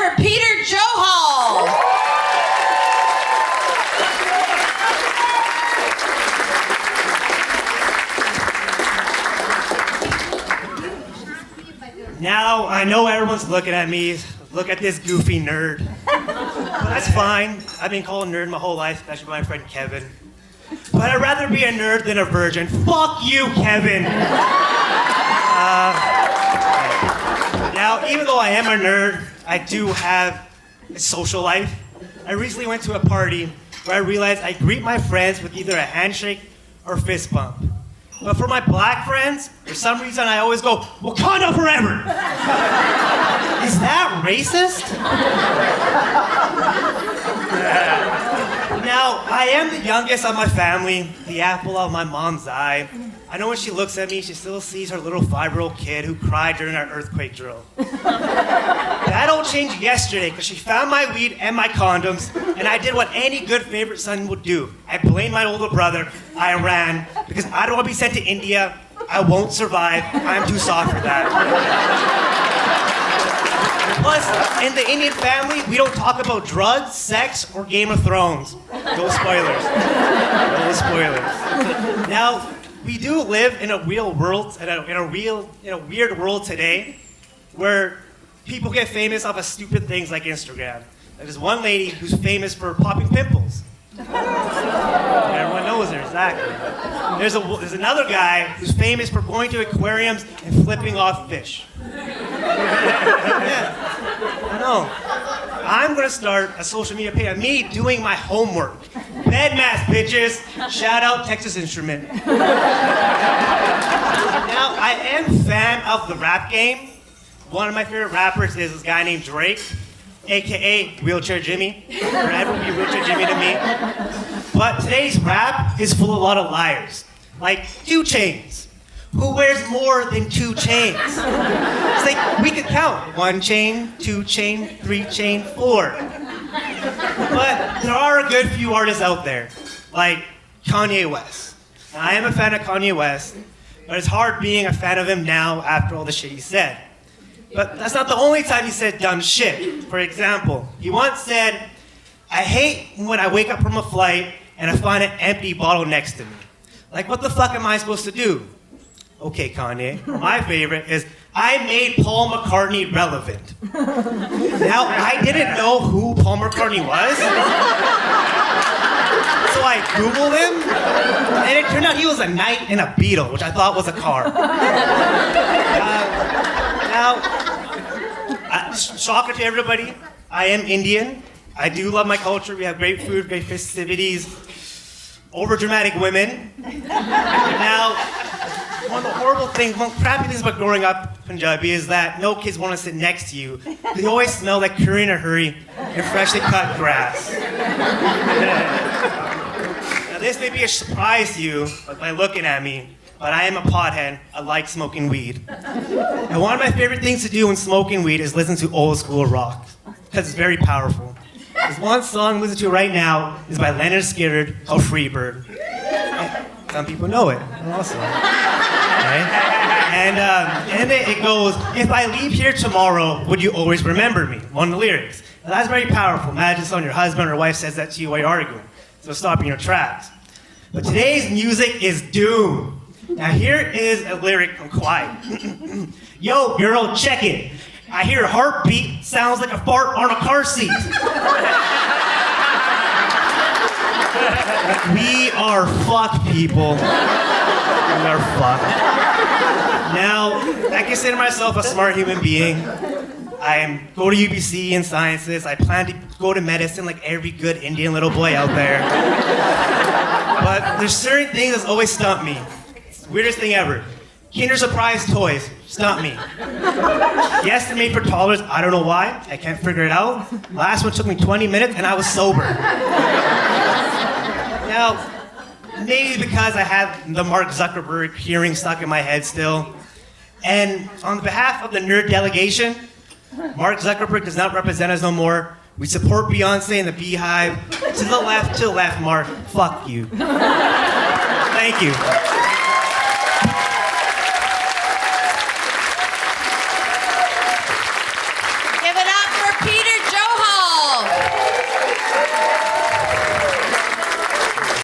for Peter Johal. Now, I know everyone's looking at me. Look at this goofy nerd. But that's fine. I've been called a nerd my whole life, especially by my friend Kevin. But I'd rather be a nerd than a virgin. Fuck you, Kevin! Now, even though I am a nerd, I do have a social life. I recently went to a party where I realized I greet my friends with either a handshake or fist bump. But for my black friends, for some reason I always go, Wakanda forever! Is that racist? Now, I am the youngest of my family, the apple of my mom's eye. I know when she looks at me, she still sees her little 5-year-old kid who cried during our earthquake drill. That all changed yesterday because she found my weed and my condoms, and I did what any good favorite son would do. I blamed my older brother. I ran because I don't want to be sent to India. I won't survive. I'm too soft for that. Plus, in the Indian family, we don't talk about drugs, sex, or Game of Thrones. No spoilers. No spoilers. Now, we do live in a real world, in a weird world today, where people get famous off of stupid things like Instagram. There's one lady who's famous for popping pimples. Everyone knows her, exactly. There's another guy who's famous for going to aquariums and flipping off fish. Yeah, I know. I'm gonna start a social media page of me doing my homework. Bed math, bitches. Shout out Texas Instrument. Now, I am a fan of the rap game. One of my favorite rappers is this guy named Drake, AKA Wheelchair Jimmy. Forever be Wheelchair Jimmy to me. But today's rap is full of a lot of liars. Like 2 Chainz. Who wears more than 2 chains? It's like, we could count. 1 chain, 2 chain, 3 chain, 4. But there are a good few artists out there, like Kanye West. Now, I am a fan of Kanye West, but it's hard being a fan of him now after all the shit he said. But that's not the only time he said dumb shit. For example, he once said, I hate when I wake up from a flight and I find an empty bottle next to me. Like, what the fuck am I supposed to do? Okay, Kanye. My favorite is, I made Paul McCartney relevant. Now, I didn't know who Paul McCartney was. So I Googled him, and it turned out he was a knight in a Beetle, which I thought was a car. Shocker to everybody, I am Indian. I do love my culture. We have great food, great festivities, over-dramatic women. Now, one crappy things about growing up Punjabi is that no kids want to sit next to you. They always smell like curry in a hurry and freshly cut grass. Now, this may be a surprise to you by looking at me, but I am a pothead. I like smoking weed. And one of my favorite things to do when smoking weed is listen to old school rock, because it's very powerful. There's one song I'm listening to right now is by Leonard Skinner called Freebird. Some people know it. Awesome. Right? And it goes, if I leave here tomorrow, would you always remember me? One of the lyrics. Now, that's very powerful. Imagine someone, your husband or wife says that to you while you're arguing. So stop in your tracks. But today's music is doom. Now here is a lyric from Quiet. Yo, girl, check it. I hear a heartbeat, sounds like a fart on a car seat. We are fucked, people. We are fucked. Now, I consider myself a smart human being. I go to UBC in sciences. I plan to go to medicine like every good Indian little boy out there. But there's certain things that's always stumped me. It's the weirdest thing ever. Kinder Surprise toys stump me. Yes, they're made for toddlers. I don't know why. I can't figure it out. Last one took me 20 minutes and I was sober. Now, maybe because I have the Mark Zuckerberg hearing stuck in my head still. And on behalf of the nerd delegation, Mark Zuckerberg does not represent us no more. We support Beyonce and the Beehive. To the left, Mark. Fuck you. Thank you.